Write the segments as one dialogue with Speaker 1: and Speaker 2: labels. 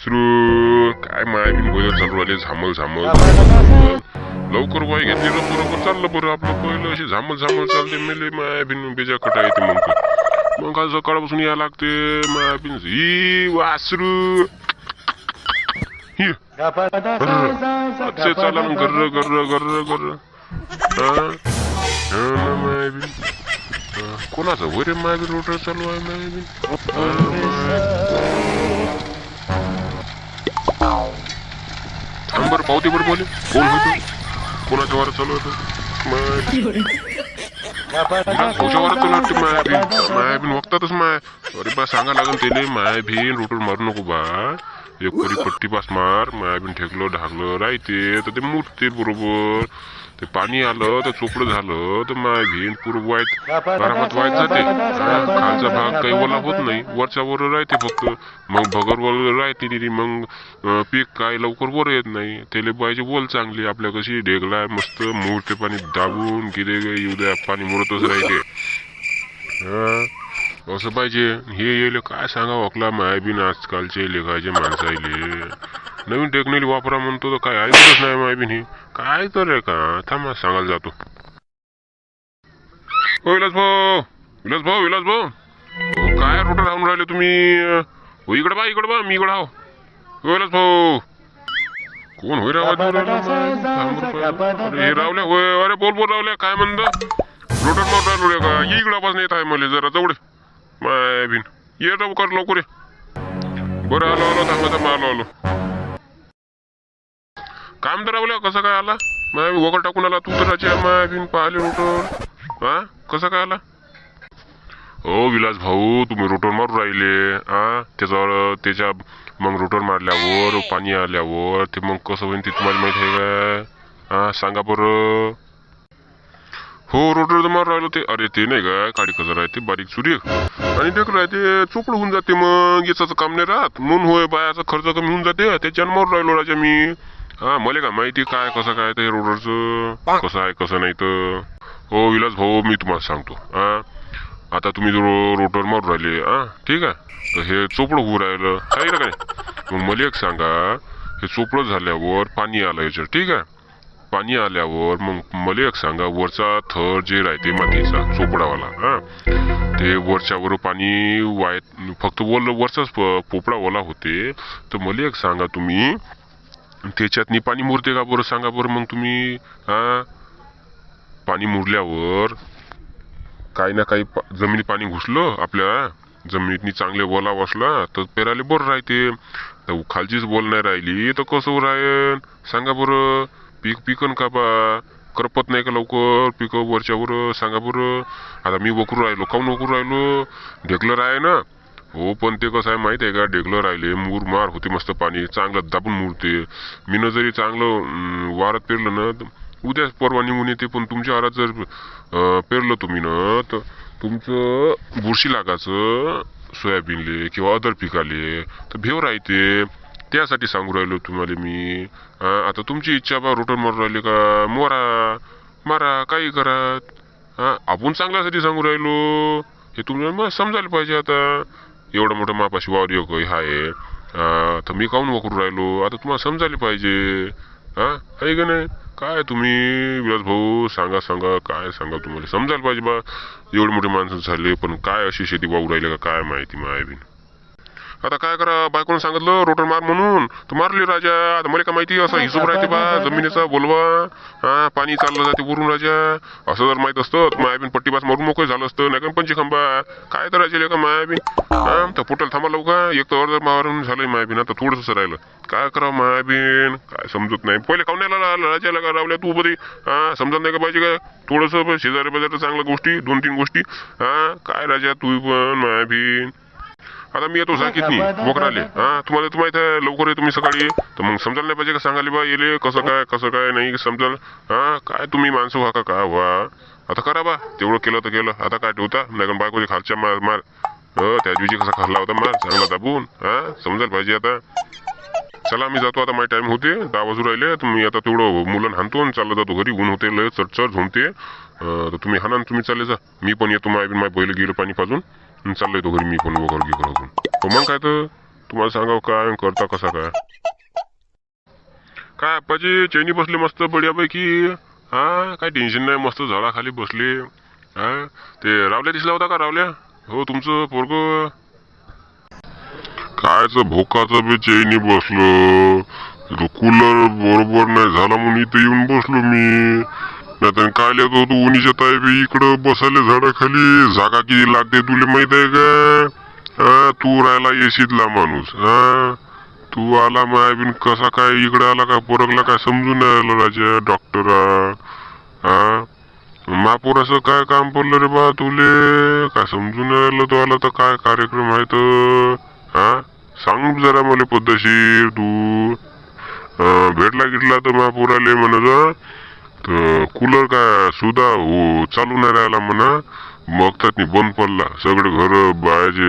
Speaker 1: वासरू काय मायाबीन बैल चालू राहिले झामल झामल लवकर वाई घेतली तर बरोबर चाललं बरं आपलं पहिलं अशी झामल झामल चालते मेले मायाबीन बेजा कटा येते मग आज सकाळपासून या लागते मायाबीन ही वासरू ही चाला गर्र गर्र गर्र गर्र मायाबीन कोणाचं वरे मायाबीन रोटर चालू आहे मायाबीन थांब बरं पावते बरं बोले कोण होतो कोणाच्या वारा चालू होतं भाऊच्या वारा चालू होते मायाबीन वक्तातच अरे बा सांगा लागेल त्याने मायाबीन रोटर मारू नको बा एक परी पट्टी पास मार मायाबीन ठेकलं ढाकलं राहते तर ते मुरते बरोबर ते पाणी आलं तर चोपडं झालं तर मायाबीन पूर्व वाईट आरामात वाईट जाते खालचा भाग काही ओला होत नाही वरच्या वर राहते फक्त मग भगर वर राहते तिथे मग पीक काय लवकर वर येत नाही त्याला पाहिजे बोल चांगली आपल्या कशी ढेगलाय मस्त मुरते पाणी दाबून किती येऊ द्या पाणी मुरतच राहते असं पाहिजे हे येईल काय सांगा वकला मायाबीन आजकालचे लेखाचे माणसाईले नवीन टेक्नॉलॉजी वापरा म्हणतो तर काय ऐकतच नाही मायाबीन हे काय तर आहे का थांबा सांगायला जातो विलास भाऊ काय रोटर राहून राहिले तुम्ही इकडे बा मी इकडे आहो विलास भाऊ कोण होई हे रावल्या होय अरे बोल रावल्या काय म्हणत रोटर मारून राहिलो का इकडे आवाज येत आहे मला जरा जवळ मायाबीन ये लवकर बरं आलो थांबा आलो काम तर रावल्या कसं काय आला मायाबीन वगैरे टाकून आला तू तर मायाबीन पाहिले रोटर हा कसं काय आला हो विलास भाऊ तुम्ही रोटर मारून राहिले त्याच्या मग रोटर मारल्यावर पाणी आल्यावर ते मग कसं होईल ते तुम्हाला माहित आहे का सांगा बरं हो रोटर तर मारून राहिलो ते अरे ते नाही का काळी कचरा आहे ते बारीक चुरी आणि ढेकलं आहे ते चोपड होऊन जाते मग याचं काम नाही राहत म्हणून होय बायाचा खर्च कमी होऊन जाते त्याच्यानं मारून राहिलो राजा मी मला का माहिती काय कसं काय ते रोडरचं कसं आहे कसं नाही तर हो विलास भाऊ मी तुम्हाला सांगतो आता तुम्ही रोटर मारून राहिले ठीक आहे तर हे चोपडं होऊ राहिलं आहे ना काय मग मला एक सांगा हे चोपडं झाल्यावर पाणी आलं याच्यावर ठीक आहे पाणी आल्यावर मग मला एक सांगा वरचा थर जे राहते मातीचा चोपडावाला ते वरच्यावर पाणी फक्त वरचाच पोपडा ओला होते तर मला एक सांगा तुम्ही त्याच्यातनी पाणी मुरते का बरं सांगा बरं मग तुम्ही पाणी मुरल्यावर काही ना काही जमिनीत पाणी घुसलं आपल्या जमिनीतनी चांगले ओला बसला तर पेराले बरं राहते तर खालचीच बोल नाही राहिली तर कसं राहील सांगा बरं पिकन का बा करपत नाही का लवकर पिक वरच्यावर सांगा बरं आता मी वकरू राहिलो काऊन वकरू राहिलो ढेकलर आहे ना हो पण ते कसं आहे माहित आहे का ढेकलर राहिले मार होते मस्त पाणी चांगलं दाबून मुरते मीनं जरी चांगलं वारात पेरलं ना उद्याच परवा निघून येते पण तुमच्या वारात जर पेरलं तुम्ही ना तर तुमचं बुरशी लागायचं सोयाबीनले किंवा अदर पिकाले तर भेव राहते त्यासाठी सांगू राहिलो तुम्हाला मी आता तुमची इच्छा बा रोटर मारून राहिले का मारा काही करत आपण चांगल्यासाठी सांगू राहिलो हे तुम्हाला समजायला पाहिजे आता एवढं मोठं मापाशी वावर एक आहे तर मी काऊन वकरू राहिलो आता तुम्हाला समजायला पाहिजे आहे का नाही काय तुम्ही विलास भाऊ सांगा काय सांगा तुम्हाला समजायला पाहिजे बा एवढे मोठे माणसं झाले पण काय अशी शेती वाहू राहिले का काय माहिती मायाबीन आता काय करा बायकोनं सांगितलं रोटर मार म्हणून तू मारली राजा आता मला काय माहिती असं हिशोब राहते बा जमिनीचा बोलवा पाणी चाललं जाते वरून राजा असं जर माहित असतं मायाबीन पट्टी पास मारून मोकळे झालं असतं नाही का पंची खांबा काय तर राजा का मायाबीन तर पोटाला थांबा लवका एक तर अर्ध मारून झालंय मायाबीन आता थोडंसं राहिलं काय करावं मायाबीन काय समजत नाही पहिले काऊन राजाला का रावल्या तू बरी समजत नाही का पाहिजे का थोडंसं शेजारी बाजारी चांगल्या गोष्टी 2-3 गोष्टी काय राजा तू पण मायाबीन आता मी येतो साकीत मी वकराले तुम्हाला तर माहित आहे लवकर येतो मी सकाळी तर मग समजायला नाही पाहिजे का सांगाले बा येले कसं काय नाही समजाल काय तुम्ही माणसं व्हा का व्हा आता करा बा तेवढं केलं तर केलं आता काय ठेवता नाही कारण बायकोच्या खालच्या मार त्या दिवशी कसा खाल्ला होता मार चांगला दाबून समजायला पाहिजे आता चला मी जातो आता माझी टाइम होते 10 वाजू राहिले तर मी आता तेवढं मुलं हाणतो चाललं जातो घरी ऊन होते लय चढ झोमते तर तुम्ही हाना तुम्ही चालले जा मी पण येतो माय बैल गेलं पाणी पाजून चाललोय तो घरी मी पण वगैरे घेऊन मग काय तर तुम्हाला सांगाव काय आणि करता कसा काय. काय आप्पाजी चैनी बसले मस्त बढियापैकी. हा काय टेन्शन नाही, मस्त झाडाखाली बसले. हा ते रावल्या दिसला होता का? रावल्या हो तुमचं पोरग. कायच भोकाचं बी चैनी बसलो. कूलर बरोबर नाही झाला म्हणून इथं येऊन बसलो मी. नाहीतर काय लिहित होतो उन्हीच्या ताई इकडं बसायला झाडाखाली. जागा किती लागते तुला माहित आहे का? हा तू राहायला येशीतला माणूस. हा तू आला मायाबीन कसा काय इकडे आला का पोरगला काय समजून नाही आलं राजा डॉक्टरा. हा महापुराचं काय काम पडलं रे बा तुले? काय समजून नाही आलं तो आला तर काय कार्यक्रम आहे तर. हा सांग जरा मला पद्धतशीर तू. भेटला गिटला तर महापुराले म्हणत तर कूलर काय सुद्धा हो चालू नाही राहिला म्हणा. मग तर बंद पडला. सगळे घर बायाचे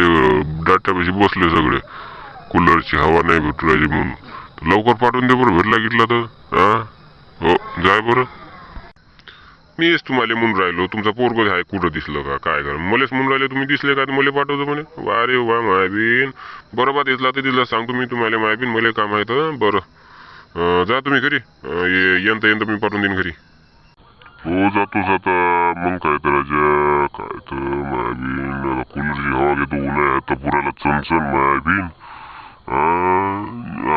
Speaker 1: डाट्यापाशी बसले सगळे. कूलरची हवा नाही भेटू राहिली म्हणून. लवकर पाठवून दे बरं भेटला गिटला तर. हा हो जाय बरं. मीच तुम्हाला म्हणून राहिलो तुमचा पोरग आहे कुठं दिसलं का काय कर मलाच म्हणून राहिले तुम्ही दिसले का मला पाठवतो म्हणे. वा रे वा मायबीन बरोबर दिसला तर दिसला सांगतो मी तुम्हाला मायबीन मला काम आहे तर. बरं जा तुम्ही घरी. यंत मी पाठवून देईन घरी. हो जातो जाता. मग काय तर राजा काय तर मायबीन कूलरची हवा घेतो उन्हाळ्यात तर पुराला चणचण मायबीन.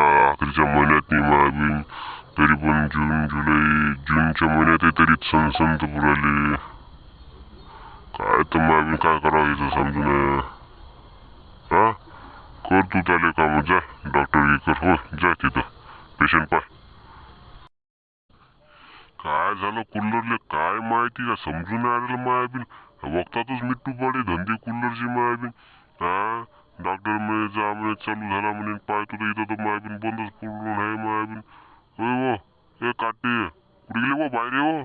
Speaker 1: आखरीच्या महिन्यात नाही मायबीन. तरी पण जून जुलै जूनच्या महिन्यात तरी सणसण तर पुराले. काय तर मायबीन काय करावं याचं समजून. हा कर तू चाले काम जा डॉक्टर कर हो जा तिथं पेशंट पाय. काय झालं कूलरले काय माहिती का समजून आलेलं मायाबीन. वक्तातच मिट्टू पडे धंदे कूलरची मायाबीन. हा डॉक्टर म्हणे जा म्हणे चालू झाला म्हणे पाहतो तर इथं तर मायाबीन बंदच पडून आहे मायाबीन. होय हो हे काटे कुठे गेले हो बाहेर हो.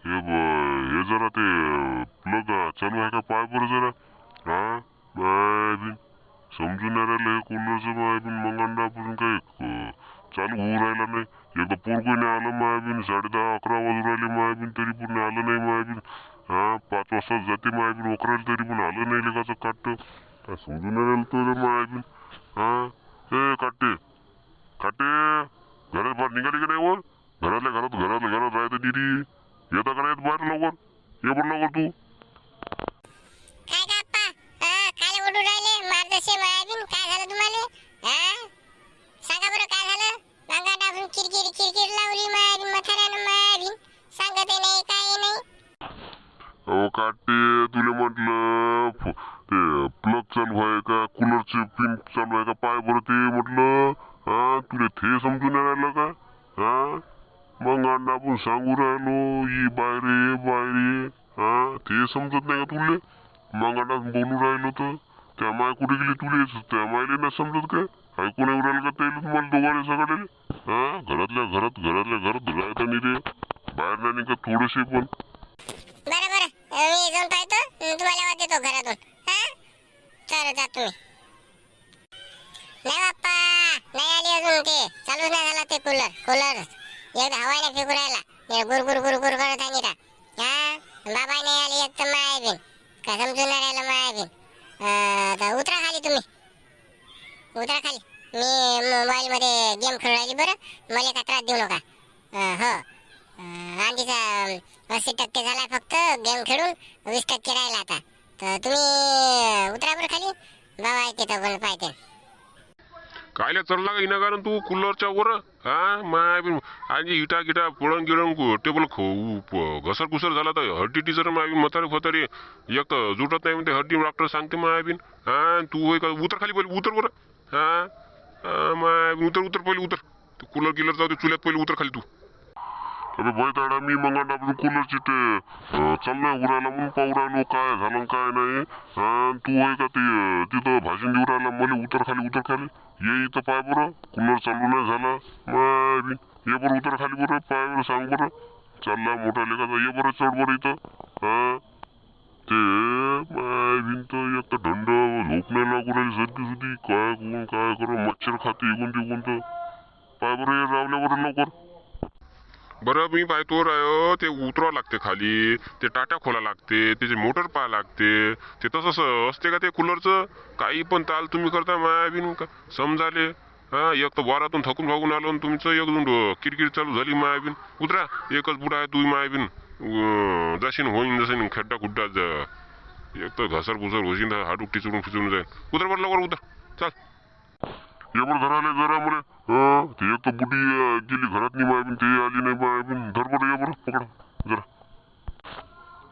Speaker 1: हे जरा ते प्लग चालू आहे का पाय बरं जरा. हा मायाबीन समजून नाही राहिलं हे कूलरचं मायाबीन. मंगांडापासून काही चालू होऊ राहिला नाही. एकदा पोरगं नाही आलं मायाबीन. 10:30-11 वाजून राहिले मायाबीन तरी पण आलं नाही मायाबीन. हा 5 वाजता जाते मायाबीन वकरायला तरी पण आलं नाही लेकाचं काट. काय समजून नाही राहिलं तर मायाबीन. हा हे काटे काटे घरात बाहेर निघाली का नाही वर. घरात राहते दिदी. येता का नाही बाहेर लवकर. ये पण लवकर तू.
Speaker 2: काय का अप्पा काय ओढू राहिले मार्गदर्शक मायाबीन काय झालं तुम्हाला. सांगा बरं काय झालं. मागा डाबून किरकिर लावली मायाबीन म्हाताऱ्यानं मायाबीन. सांगत नाही काय नाही.
Speaker 1: अहो काटे तुला म्हटलं ते प्लग चालू आहे का कूलरचे पिन चालू आहे का पाय बरं ते म्हटलं. हा तुला ते समजून नाही राहिलं का. हा मग अंडा आपण सांगू राहिलो ये बाहेर ये. हा ते समजत नाही का तुले. मग अंडा बोलू राहिलो तर त्या माय कुठे गेली तुले त्या मायले ना समजत काय. ऐकून येऊ राहिलं का त्याला तुम्हाला दोघांना सगळे. हा घरातल्या घरात राहता नाही रे बाहेर नाही निघत थोडेसे पण.
Speaker 2: बरं मी जाऊन पाहतो तुम्हाला आवाज देतो घरातून. हा चला जा तुम्ही. नाही बाप्पा नाही आली अजून ते चालूच नाही झाला ते कूलर एकदा हवा नाही फेकू राहिला. गुर करत आहे का. हा बाबा नाही आली एक तर मायाबीन काय समजून नाही राहिलं मायाबीन. उतरा खाली तुम्ही उतरा खाली. मी मोबाईल मध्ये गेम खेळू राहिली बरं. मला का त्रास देऊ नका. हो आधीचा 80% झालाय फक्त गेम खेळून 20% राहिला आता. तर तुम्ही उतरा बरं खाली. बाबा आहे तिथं पण पाहते.
Speaker 1: कायला चढला का इना कारण तू कूलरच्या वर. हा माय आणि इटा गिटा पळण गिळण टेबल घसर कुसर झाला तर हड्डी टिचर मायबीन म्हातारे फतारे एक तर जुटत नाही म्हणते हड्डी डॉक्टर सांगते मायबीन. हा तू होय का उतर खाली पहिले उतर बरं. हा माय उतर पहिले उतर. कूलर गिलर जाऊ दे चुल्यात पहिले उतर खाली तू. अबे बैताडा मी मग आपण कूलरची ते चाललोय उरायला म्हणून पाहू राहिलो काय झालं काय नाही. तू होय का ते तिथं भाषण देऊ राहिला मला उतर खाली ये इथं पाय बरं कूलर चालू नाही झाला. मग ये बरं उतर खाली बरं पाय बरं सांग बरं. चालला मोठा लेखाचा ये बरं चढ बरं इथं. हा ते भिंत एक तर थंड झोप नाही लागू राहिली सर्दी सुद्धी काय कोण काय करू मच्छर खाते इकून तिकून तर. पाय बरं रावल्या बरं लवकर. बरं मी पाहतो राय ते उतरावं लागते खाली, ते टाट्या खोला लागते, त्याचे मोटर पाहा लागते, ते तसं असते का ते कूलरचं? काही पण ताल तुम्ही करता मायाबीन का समजाले. हा एक तर वारातून थकून भागून आलो आणि तुमचं एक दोन किरकिर चालू झाली मायाबीन. उतरा, एकच बुडा आहे तुम्ही मायाबीन. जाशीन होईन जसं खड्डा खुड्डा एक तर घसर पुसर होशील, हाडूक टिचून जाईल. उतर बरं लवकर उतर, चल. ये बरं धराले जरा मले. ते एक तर बुटी गेली घरात नाही मायाबीन, ते आली नाही मायाबीन. धर बरं, ये बरं पकड जरा.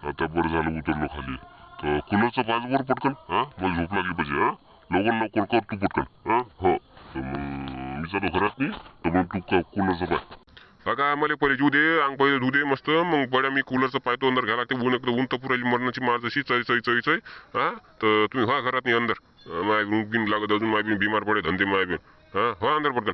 Speaker 1: आता बरं झालं उतरलो खाली. तर कूलरचं पाच वर पटकन. मला झोप लागली पाहिजे. लवकर लवकर कर तू पटकन. हो तर मग मी चालू घरात नाही, तर मग तू कूलरचं पाय. बघा मला पहिले जू दे, अंग पहिले धू दे मस्त, मग बड्या मी कूलरचं पाहतो अंदर घाला. ते ऊन तर पुरायली मरणाची मार जशी चई चई चई चई. तर तुम्ही व्हा घरात नाही अंदर. माय बिन लागत अजून माय बिन बिमार पडे धंदे माय बिन. व्हा अंदर पटकन.